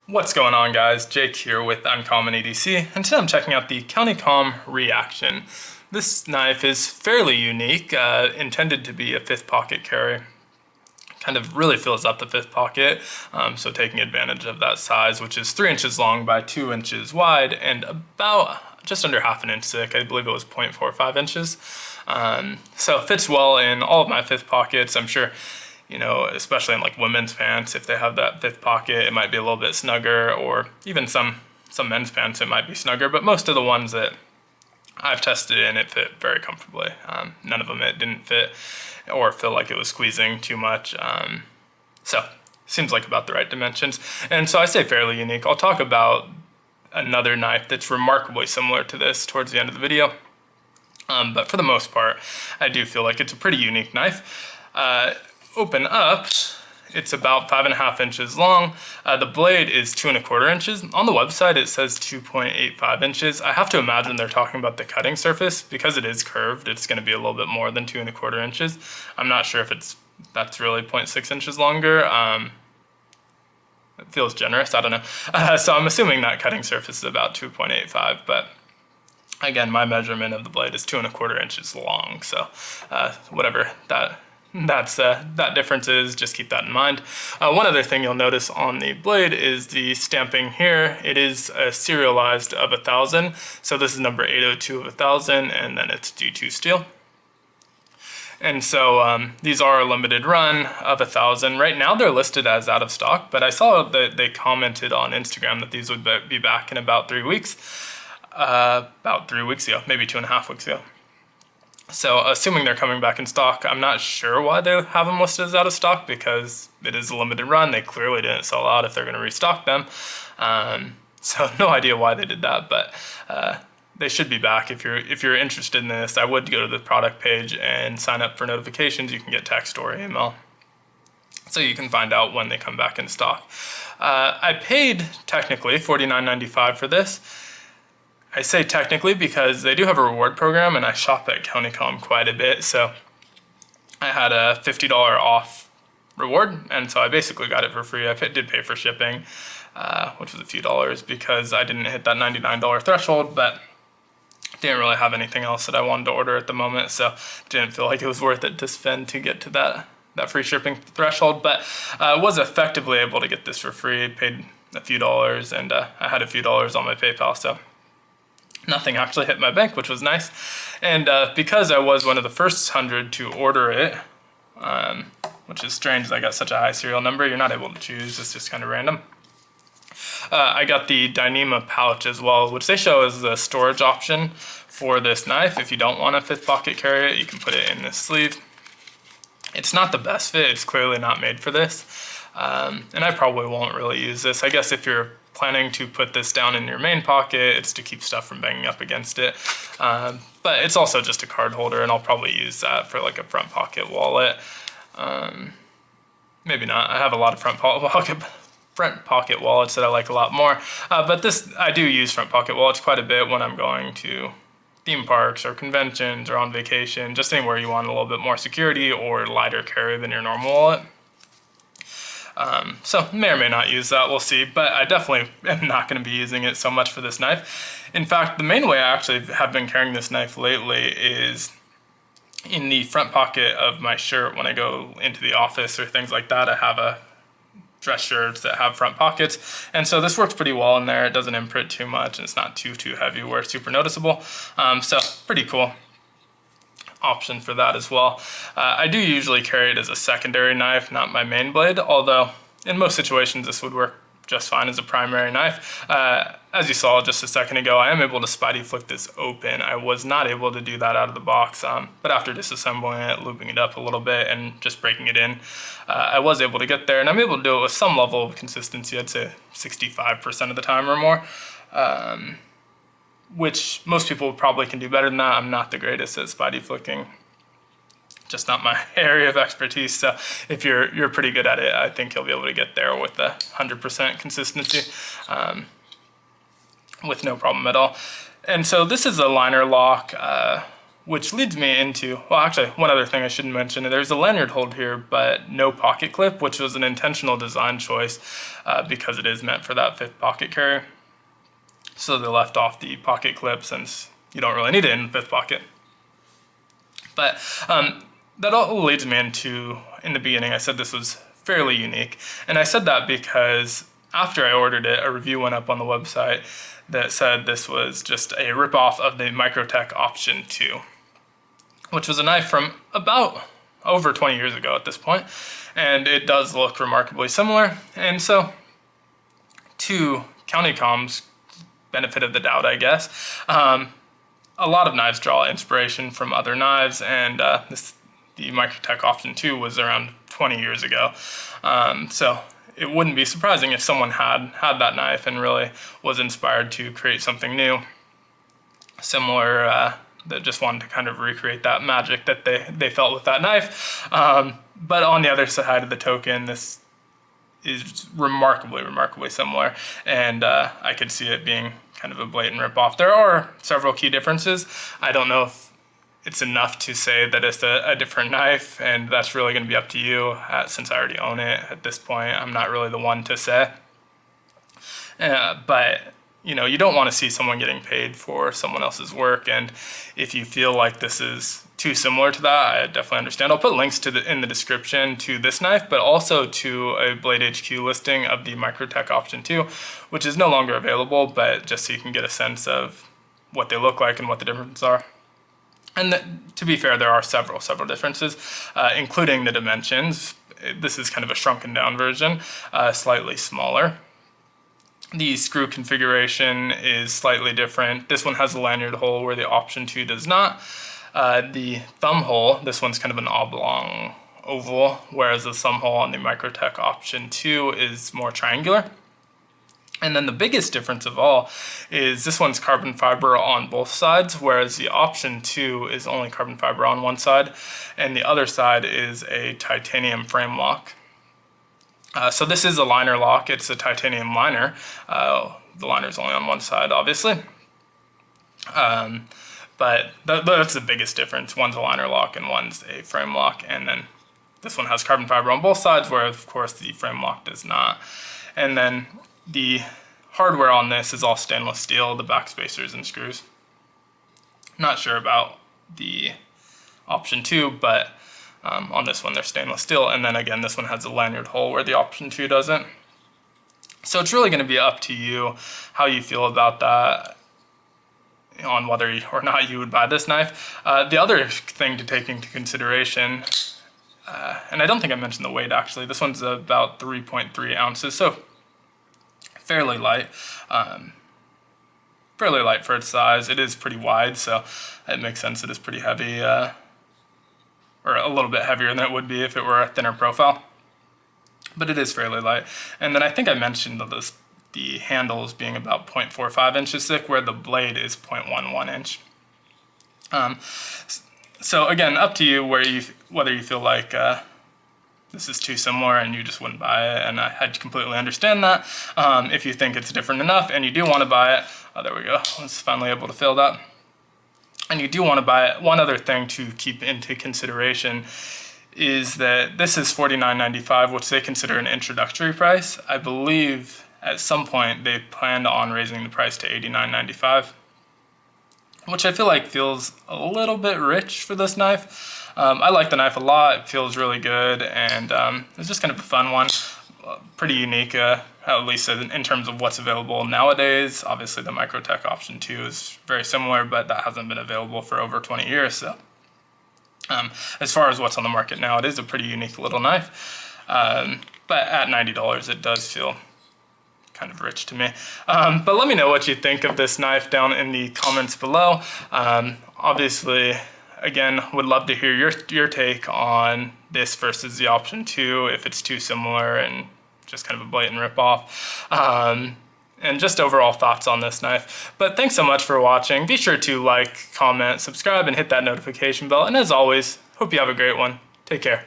What's going on, guys? Jake here with Uncommon EDC, and today I'm checking out the Countycomm Re-Action. This knife is fairly unique, intended to be a fifth pocket carry. Kind of really fills up the fifth pocket, so taking advantage of that size, which is 3 inches long by 2 inches wide and about just under half an inch thick. I believe it was 0.45 inches. So it fits well in all of my fifth pockets. I'm sure, you know, especially in like women's pants, if they have that fifth pocket, it might be a little bit snugger, or even some men's pants, it might be snugger, but most of the ones that I've tested in, it fit very comfortably. None of them it didn't fit or feel like it was squeezing too much. So seems like about the right dimensions. And so I say fairly unique. I'll talk about another knife that's remarkably similar to this towards the end of the video. But for the most part, I do feel like it's a pretty unique knife. Open up, it's about 5.5 inches long. The blade is 2.25 inches. On the website, it says 2.85 inches. I have to imagine they're talking about the cutting surface. Because it is curved, it's going to be a little bit more than 2.25 inches. I'm not sure if that's really 0.6 inches longer. It feels generous, I don't know. So I'm assuming that cutting surface is about 2.85, but again, my measurement of the blade is 2.25 inches long. So whatever that difference is, just keep that in mind. One other thing you'll notice on the blade is the stamping here. It is serialized of 1,000. So this is number 802 of 1,000, and then it's G2 steel. And so these are a limited run of 1,000. Right now they're listed as out of stock, but I saw that they commented on Instagram that these would be back in about 3 weeks. About 3 weeks ago, maybe 2.5 weeks ago. So assuming they're coming back in stock, I'm not sure why they have them listed as out of stock, because it is a limited run. They clearly didn't sell out if they're going to restock them. So no idea why they did that, but they should be back. If you're interested in this, I would go to the product page and sign up for notifications. You can get text or email, so you can find out when they come back in stock. I paid technically $49.95 for this. I say technically because they do have a reward program, and I shop at Countycomm quite a bit, so I had a $50 off reward, and so I basically got it for free. I did pay for shipping, which was a few dollars because I didn't hit that $99 threshold, but didn't really have anything else that I wanted to order at the moment, so didn't feel like it was worth it to spend to get to that free shipping threshold. But I was effectively able to get this for free, paid a few dollars, and I had a few dollars on my PayPal, so nothing actually hit my bank, which was nice. And because I was one of the first 100 to order it, which is strange, I got such a high serial number. You're not able to choose, it's just kind of random. I got the Dyneema pouch as well, which they show as the storage option for this knife. If you don't want a fifth pocket carry it, you can put it in this sleeve. It's not the best fit, it's clearly not made for this. And I probably won't really use this. I guess if you're planning to put this down in your main pocket, it's to keep stuff from banging up against it. But it's also just a card holder, and I'll probably use that for like a front pocket wallet. Maybe not. I have a lot of front pocket wallets that I like a lot more. But this, I do use front pocket wallets quite a bit when I'm going to theme parks or conventions or on vacation, just anywhere you want a little bit more security or lighter carry than your normal wallet. So may or may not use that, we'll see, but I definitely am not going to be using it so much for this knife. In fact, the main way I actually have been carrying this knife lately is in the front pocket of my shirt. When I go into the office or things like that, I have a dress shirts that have front pockets, and so this works pretty well in there. It doesn't imprint too much, and it's not too heavy where it's super noticeable. So pretty cool option for that as well. I do usually carry it as a secondary knife, not my main blade, although in most situations this would work just fine as a primary knife. As you saw just a second ago, I am able to spidey flick this open. I was not able to do that out of the box, but after disassembling it, looping it up a little bit, and just breaking it in, I was able to get there, and I'm able to do it with some level of consistency. I'd say 65% of the time or more. Which most people probably can do better than that. I'm not the greatest at spidey flicking, just not my area of expertise. So if you're pretty good at it, I think you'll be able to get there with the 100% consistency, with no problem at all. And so this is a liner lock which leads me into, well, actually, one other thing I should mention. There's a lanyard hold here, but no pocket clip, which was an intentional design choice because it is meant for that 5th pocket carrier. So they left off the pocket clip since you don't really need it in the 5th pocket. But that all leads me into, in the beginning, I said this was fairly unique. And I said that because after I ordered it, a review went up on the website that said this was just a ripoff of the Microtech Option 2, which was a knife from about over 20 years ago at this point. And it does look remarkably similar. And so, to Countycomm's benefit of the doubt, I guess, a lot of knives draw inspiration from other knives, and the Microtech Option 2 was around 20 years ago. So it wouldn't be surprising if someone had that knife and really was inspired to create something new, similar, that just wanted to kind of recreate that magic that they felt with that knife. But on the other side of the token, this is remarkably similar, and I could see it being kind of a blatant ripoff. There are several key differences. I don't know if it's enough to say that it's a different knife, and that's really going to be up to you since I already own it at this point. I'm not really the one to say. But you know, you don't want to see someone getting paid for someone else's work, and if you feel like this is too similar to that, I definitely understand. I'll put links in the description to this knife, but also to a Blade HQ listing of the Microtech Option 2, which is no longer available, but just so you can get a sense of what they look like and what the differences are. And to be fair, there are several differences, including the dimensions. This is kind of a shrunken down version, slightly smaller. The screw configuration is slightly different. This one has a lanyard hole where the Option 2 does not. The thumb hole, this one's kind of an oblong oval, whereas the thumb hole on the Microtech Option 2 is more triangular. And then the biggest difference of all is this one's carbon fiber on both sides, whereas the Option 2 is only carbon fiber on one side, and the other side is a titanium frame lock. So this is a liner lock. It's a titanium liner. The liner is only on one side, obviously. But that's the biggest difference. One's a liner lock and one's a frame lock. And then this one has carbon fiber on both sides, where of course the frame lock does not. And then the hardware on this is all stainless steel, the back spacers and screws. Not sure about the Option 2, but on this one they're stainless steel. And then again, this one has a lanyard hole where the Option 2 doesn't. So it's really going to be up to you how you feel about that, on whether or not you would buy this knife. The other thing to take into consideration, and I don't think I mentioned the weight actually, this one's about 3.3 ounces, so fairly light. Fairly light for its size. It is pretty wide, so it makes sense it is pretty heavy, or a little bit heavier than it would be if it were a thinner profile. But it is fairly light. And then I think I mentioned the handles being about 0.45 inches thick, where the blade is 0.11 inch. So again, up to you whether you feel like this is too similar and you just wouldn't buy it, and I completely understand that. If you think it's different enough and you do want to buy it, there we go, I was finally able to fill that. And you do want to buy it, one other thing to keep into consideration is that this is $49.95, which they consider an introductory price. I believe at some point they planned on raising the price to $89.95, which I feel like feels a little bit rich for this knife. I like the knife a lot. It feels really good, and it's just kind of a fun one. Pretty unique, at least in terms of what's available nowadays. Obviously the Microtech Option 2 is very similar, but that hasn't been available for over 20 years. So as far as what's on the market now, it is a pretty unique little knife. But at $90, it does feel kind of rich to me. But let me know what you think of this knife down in the comments below. Obviously, again, would love to hear your take on this versus the Option 2, if it's too similar and just kind of a blatant ripoff. And just overall thoughts on this knife. But thanks so much for watching. Be sure to like, comment, subscribe, and hit that notification bell. And as always, hope you have a great one. Take care.